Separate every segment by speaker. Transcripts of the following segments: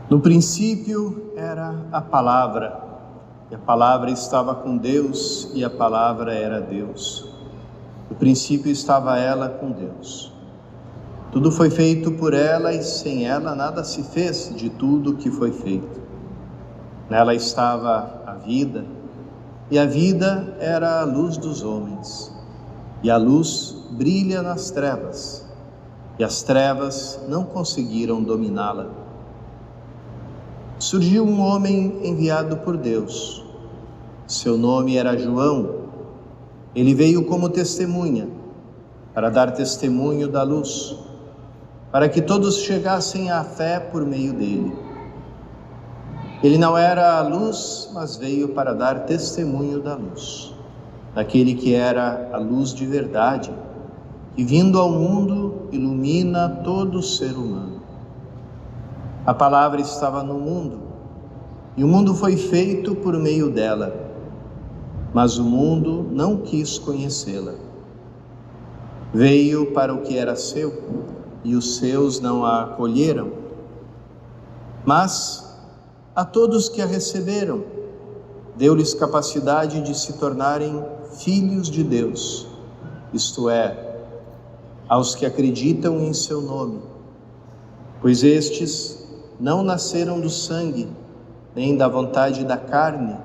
Speaker 1: No princípio era a palavra, e a palavra estava com Deus, e a palavra era Deus. No princípio estava ela com Deus. Tudo foi feito por ela, e sem ela nada se fez de tudo que foi feito. Nela estava a vida, e a vida era a luz dos homens. E a luz brilha nas trevas, e as trevas não conseguiram dominá-la. Surgiu um homem enviado por Deus. Seu nome era João. Ele veio como testemunha, para dar testemunho da luz, para que todos chegassem à fé por meio dele. Ele não era a luz, mas veio para dar testemunho da luz, daquele que era a luz de verdade, que vindo ao mundo ilumina todo ser humano. A palavra estava no mundo, e o mundo foi feito por meio dela, mas o mundo não quis conhecê-la. Veio para o que era seu, e os seus não a acolheram. Mas a todos que a receberam, deu-lhes capacidade de se tornarem filhos de Deus, isto é, aos que acreditam em seu nome, pois estes não nasceram do sangue, nem da vontade da carne,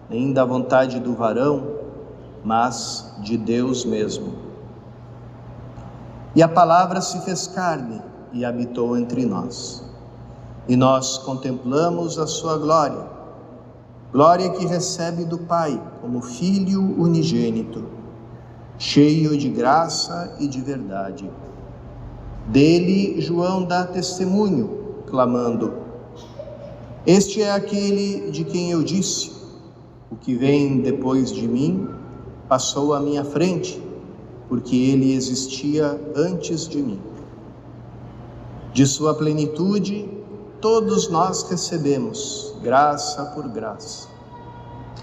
Speaker 1: nem da vontade do varão, mas de Deus mesmo. E a palavra se fez carne e habitou entre nós. E nós contemplamos a sua glória, glória que recebe do Pai como Filho unigênito, cheio de graça e de verdade. Dele João dá testemunho, clamando: este é aquele de quem eu disse, o que vem depois de mim passou à minha frente, porque ele existia antes de mim. De sua plenitude, todos nós recebemos graça por graça,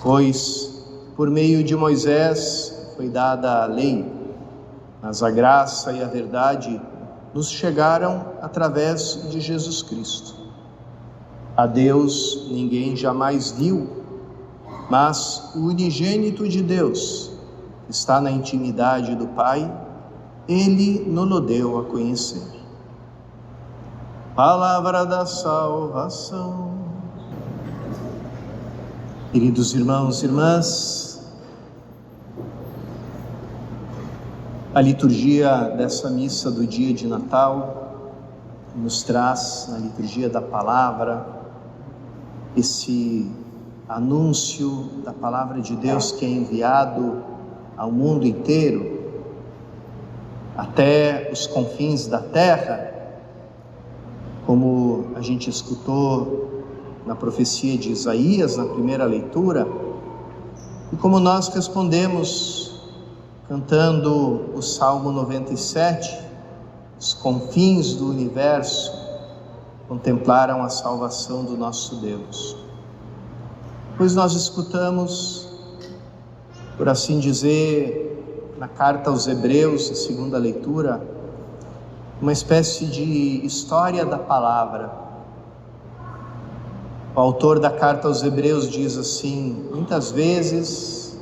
Speaker 1: pois por meio de Moisés foi dada a lei, mas a graça e a verdade nos chegaram através de Jesus Cristo. A Deus ninguém jamais viu, mas o unigênito de Deus, que está na intimidade do Pai, Ele nos deu a conhecer. Palavra da salvação. Queridos irmãos e irmãs, a liturgia dessa missa do dia de Natal nos traz, na liturgia da palavra, esse anúncio da palavra de Deus que é enviado ao mundo inteiro, até os confins da terra, como a gente escutou na profecia de Isaías, na primeira leitura, e como nós respondemos cantando o Salmo 97, os confins do universo contemplaram a salvação do nosso Deus. Pois nós escutamos, por assim dizer, na carta aos Hebreus, a segunda leitura, uma espécie de história da palavra. O autor da carta aos Hebreus diz assim: muitas vezes,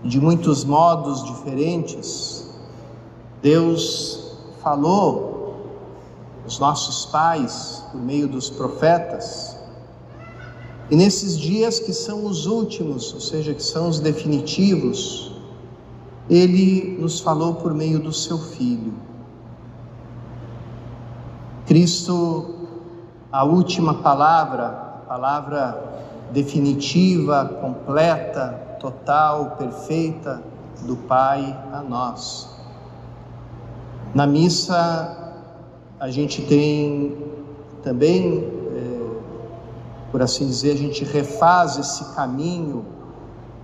Speaker 1: de muitos modos diferentes, Deus falou aos nossos pais por meio dos profetas, e nesses dias que são os últimos, ou seja, que são os definitivos, Ele nos falou por meio do seu Filho. Cristo, a última palavra, a palavra definitiva, completa, total, perfeita do Pai a nós. Na missa a gente tem também, por assim dizer, a gente refaz esse caminho,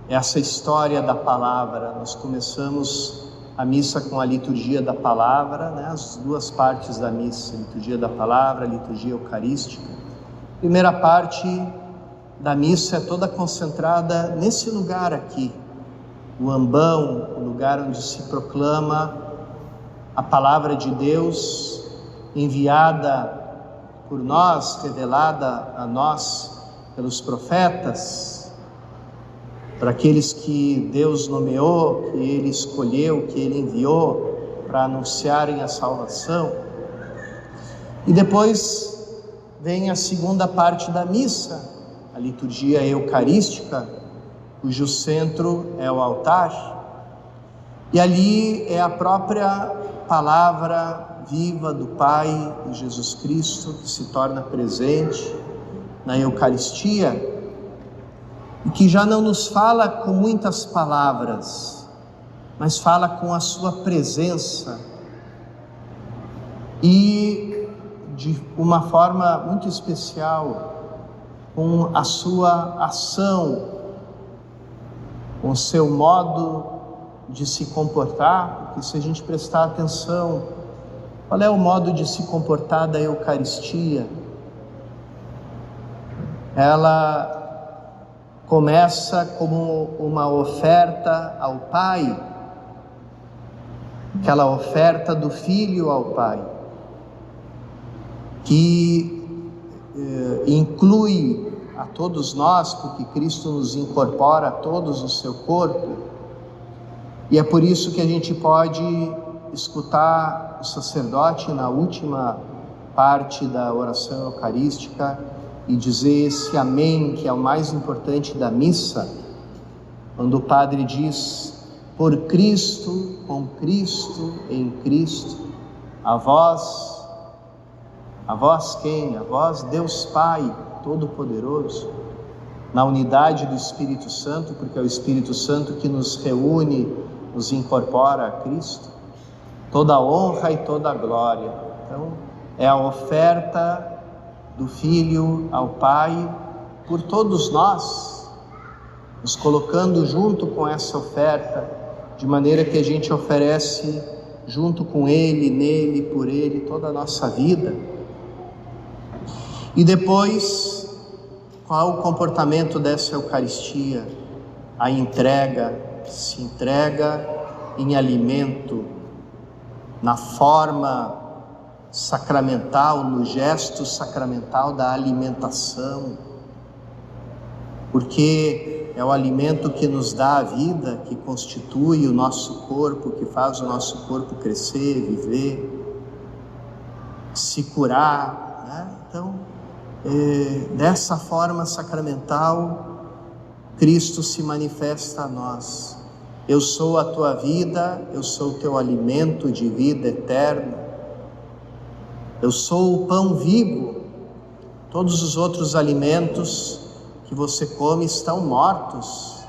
Speaker 1: essa história da palavra. Nós começamos a missa com a liturgia da palavra, né? As duas partes da missa, a liturgia da palavra, a liturgia eucarística. A primeira parte da missa é toda concentrada nesse lugar aqui, o ambão, o lugar onde se proclama a palavra de Deus enviada por nós, revelada a nós pelos profetas, para aqueles que Deus nomeou, que Ele escolheu, que Ele enviou para anunciarem a salvação. E depois vem a segunda parte da missa, a liturgia eucarística, cujo centro é o altar. E ali é a própria palavra viva do Pai, de Jesus Cristo, que se torna presente na Eucaristia e que já não nos fala com muitas palavras, mas fala com a sua presença e de uma forma muito especial, com a sua ação, com o seu modo de se comportar, porque se a gente prestar atenção, qual é o modo de se comportar da Eucaristia? Ela começa como uma oferta ao Pai, aquela oferta do Filho ao Pai, que inclui a todos nós, porque Cristo nos incorpora a todos no seu corpo, e é por isso que a gente pode escutar o sacerdote na última parte da oração eucarística e dizer esse amém, que é o mais importante da missa, quando o padre diz: por Cristo, com Cristo, em Cristo, a vós quem? A vós, Deus Pai Todo-Poderoso, na unidade do Espírito Santo, porque é o Espírito Santo que nos reúne, nos incorpora a Cristo, toda a honra e toda a glória. Então, é a oferta do Filho ao Pai por todos nós, nos colocando junto com essa oferta, de maneira que a gente oferece junto com Ele, nele, por Ele, toda a nossa vida. E depois, qual o comportamento dessa Eucaristia? A entrega, se entrega em alimento, na forma sacramental, no gesto sacramental da alimentação, porque é o alimento que nos dá a vida, que constitui o nosso corpo, que faz o nosso corpo crescer, viver, se curar, né? Então, dessa forma sacramental, Cristo se manifesta a nós. Eu sou a tua vida, eu sou o teu alimento de vida eterna, eu sou o pão vivo. Todos os outros alimentos que você come estão mortos.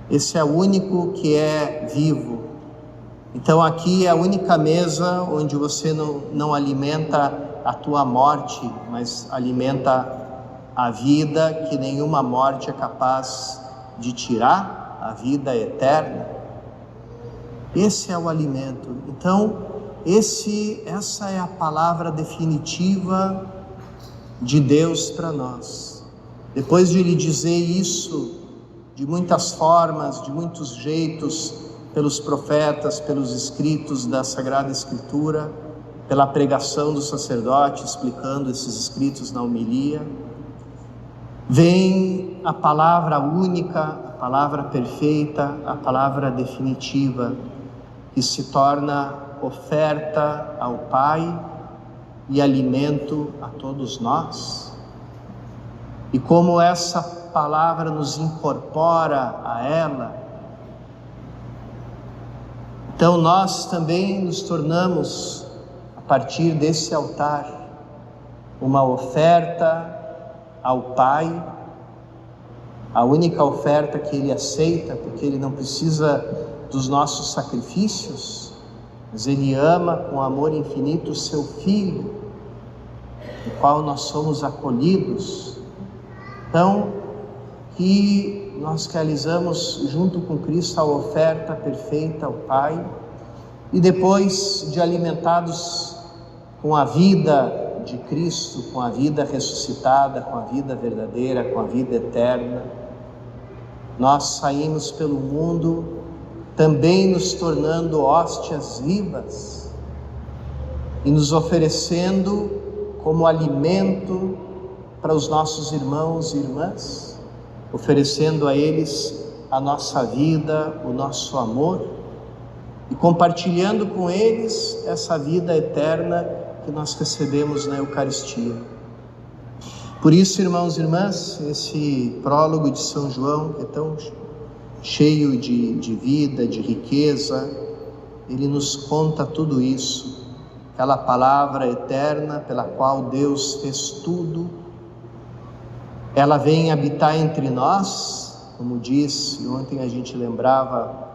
Speaker 1: Esse é o único que é vivo. Então aqui é a única mesa onde você não alimenta a tua morte, mas alimenta a vida que nenhuma morte é capaz de tirar, a vida eterna. Esse é o alimento. Então, essa é a palavra definitiva de Deus para nós. Depois de Ele dizer isso de muitas formas, de muitos jeitos, pelos profetas, pelos escritos da Sagrada Escritura, pela pregação do sacerdote explicando esses escritos na homilia, vem a palavra única, a palavra perfeita, a palavra definitiva, que se torna oferta ao Pai e alimento a todos nós. E como essa palavra nos incorpora a ela, então nós também nos tornamos, a partir desse altar, uma oferta ao Pai, a única oferta que Ele aceita, porque Ele não precisa dos nossos sacrifícios, mas Ele ama com amor infinito o seu Filho, no qual nós somos acolhidos. Então, que nós realizamos junto com Cristo a oferta perfeita ao Pai, e depois de alimentados com a vida de Cristo, com a vida ressuscitada, com a vida verdadeira, com a vida eterna, nós saímos pelo mundo também nos tornando hóstias vivas e nos oferecendo como alimento para os nossos irmãos e irmãs, oferecendo a eles a nossa vida, o nosso amor e compartilhando com eles essa vida eterna que nós recebemos na Eucaristia. Por isso, irmãos e irmãs, esse prólogo de São João, que é tão cheio de vida, de riqueza, ele nos conta tudo isso, aquela palavra eterna pela qual Deus fez tudo, ela vem habitar entre nós, como diz, e ontem a gente lembrava,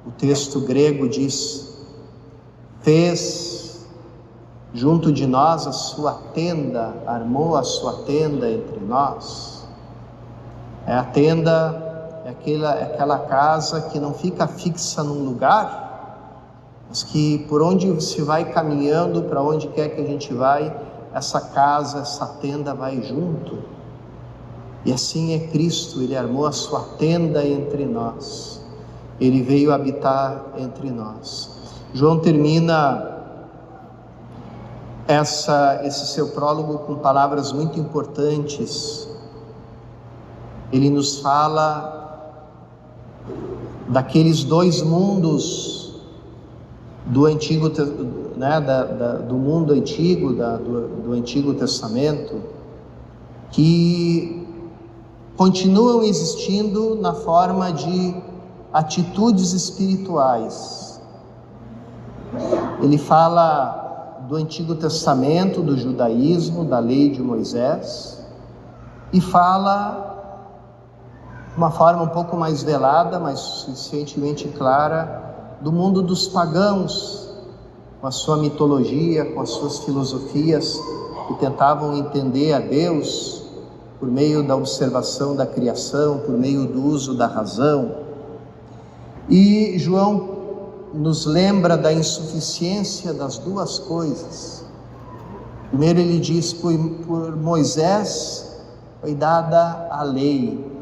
Speaker 1: o texto grego diz, fez junto de nós a sua tenda, armou a sua tenda entre nós. A tenda é aquela casa que não fica fixa num lugar, mas que por onde se vai caminhando, para onde quer que a gente vai, essa casa, essa tenda vai junto. E assim é Cristo, Ele armou a sua tenda entre nós. Ele veio habitar entre nós. João termina esse seu prólogo com palavras muito importantes. Ele nos fala daqueles dois mundos do antigo, né, do mundo antigo, do Antigo Testamento, que continuam existindo na forma de atitudes espirituais. Ele fala do Antigo Testamento, do judaísmo, da lei de Moisés, e fala de uma forma um pouco mais velada, mas suficientemente clara, do mundo dos pagãos, com a sua mitologia, com as suas filosofias, que tentavam entender a Deus por meio da observação da criação, por meio do uso da razão. E João nos lembra da insuficiência das duas coisas. Primeiro ele diz, por Moisés foi dada a lei,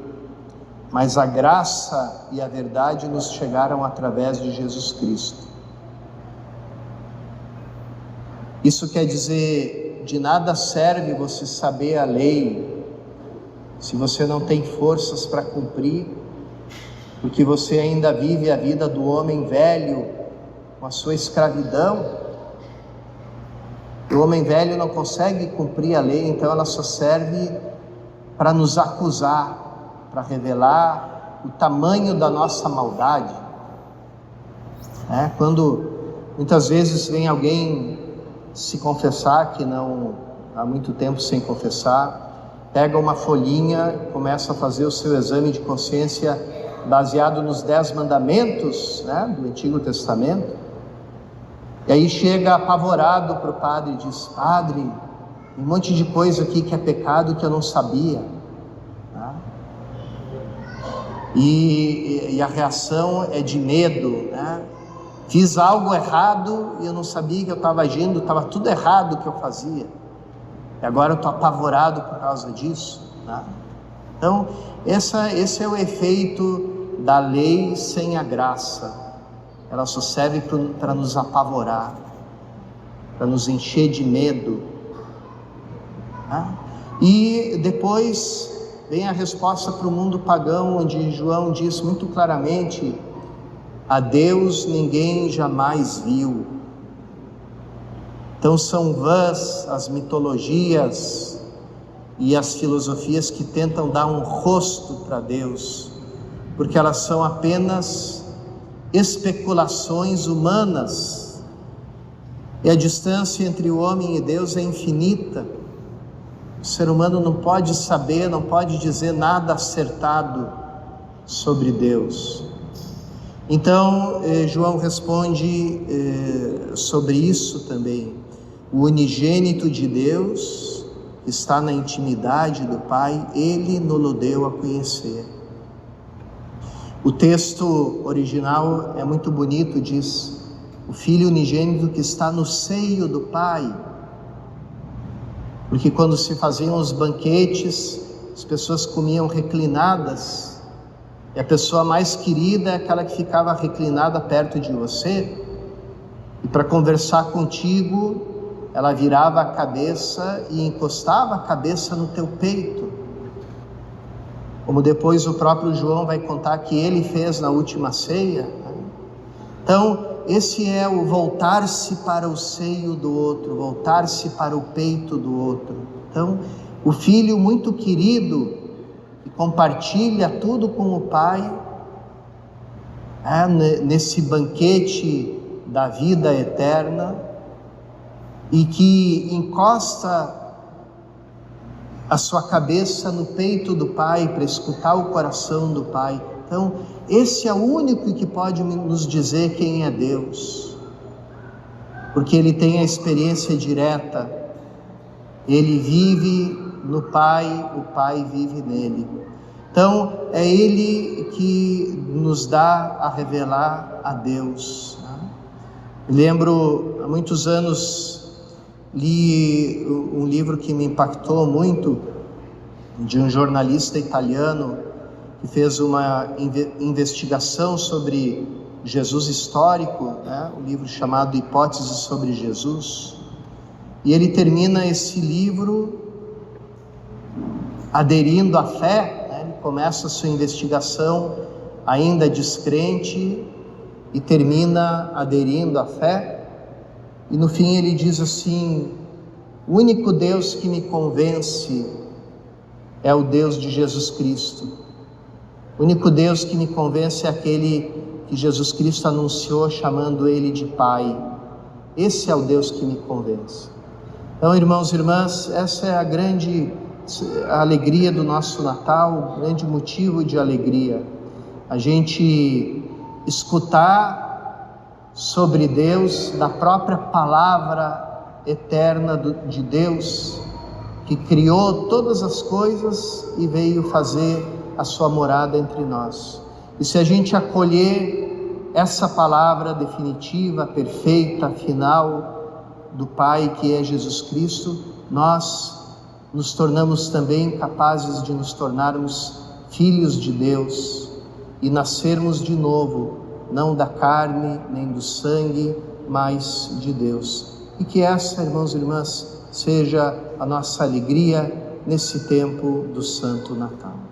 Speaker 1: mas a graça e a verdade nos chegaram através de Jesus Cristo. Isso quer dizer, de nada serve você saber a lei, se você não tem forças para cumprir, porque você ainda vive a vida do homem velho, com a sua escravidão. O homem velho não consegue cumprir a lei, então ela só serve para nos acusar, para revelar o tamanho da nossa maldade. Quando muitas vezes vem alguém se confessar, que não há muito tempo sem confessar, pega uma folhinha, começa a fazer o seu exame de consciência baseado nos 10 mandamentos, do Antigo Testamento, e aí chega apavorado para o padre e diz, padre, um monte de coisa aqui que é pecado que eu não sabia, e a reação é de medo, fiz algo errado e eu não sabia que eu estava agindo, estava tudo errado o que eu fazia, e agora eu estou apavorado por causa disso, Então, esse é o efeito da lei sem a graça. Ela só serve para nos apavorar, para nos encher de medo. E depois vem a resposta para o mundo pagão, onde João diz muito claramente, a Deus ninguém jamais viu. Então são vãs as mitologias e as filosofias que tentam dar um rosto para Deus, porque elas são apenas especulações humanas, e a distância entre o homem e Deus é infinita. O ser humano não pode saber, não pode dizer nada acertado sobre Deus. Então, João responde sobre isso também. O unigênito de Deus está na intimidade do Pai, Ele nos deu a conhecer. O texto original é muito bonito, diz, o Filho unigênito que está no seio do Pai. Porque quando se faziam os banquetes, as pessoas comiam reclinadas, e a pessoa mais querida é aquela que ficava reclinada perto de você, e para conversar contigo, ela virava a cabeça e encostava a cabeça no teu peito. Como depois o próprio João vai contar que ele fez na última ceia. Então, esse é o voltar-se para o seio do outro, voltar-se para o peito do outro. Então, o filho muito querido, que compartilha tudo com o pai, nesse banquete da vida eterna, e que encosta a sua cabeça no peito do pai para escutar o coração do pai. Então, esse é o único que pode nos dizer quem é Deus, porque ele tem a experiência direta, ele vive no Pai, o Pai vive nele. Então, é ele que nos dá a revelar a Deus. Lembro, há muitos anos, li um livro que me impactou muito, de um jornalista italiano, que fez uma investigação sobre Jesus histórico, um livro chamado Hipóteses sobre Jesus, e ele termina esse livro aderindo à fé, ele começa a sua investigação ainda descrente e termina aderindo à fé, e no fim ele diz assim: o único Deus que me convence é o Deus de Jesus Cristo. O único Deus que me convence é aquele que Jesus Cristo anunciou, chamando ele de Pai. Esse é o Deus que me convence. Então, irmãos e irmãs, essa é a alegria do nosso Natal, o grande motivo de alegria. A gente escutar sobre Deus, da própria palavra eterna de Deus, que criou todas as coisas e veio fazer a sua morada entre nós. E se a gente acolher essa palavra definitiva, perfeita, final do Pai, que é Jesus Cristo, nós nos tornamos também capazes de nos tornarmos filhos de Deus e nascermos de novo, não da carne nem do sangue, mas de Deus. E que essa, irmãos e irmãs, seja a nossa alegria nesse tempo do Santo Natal.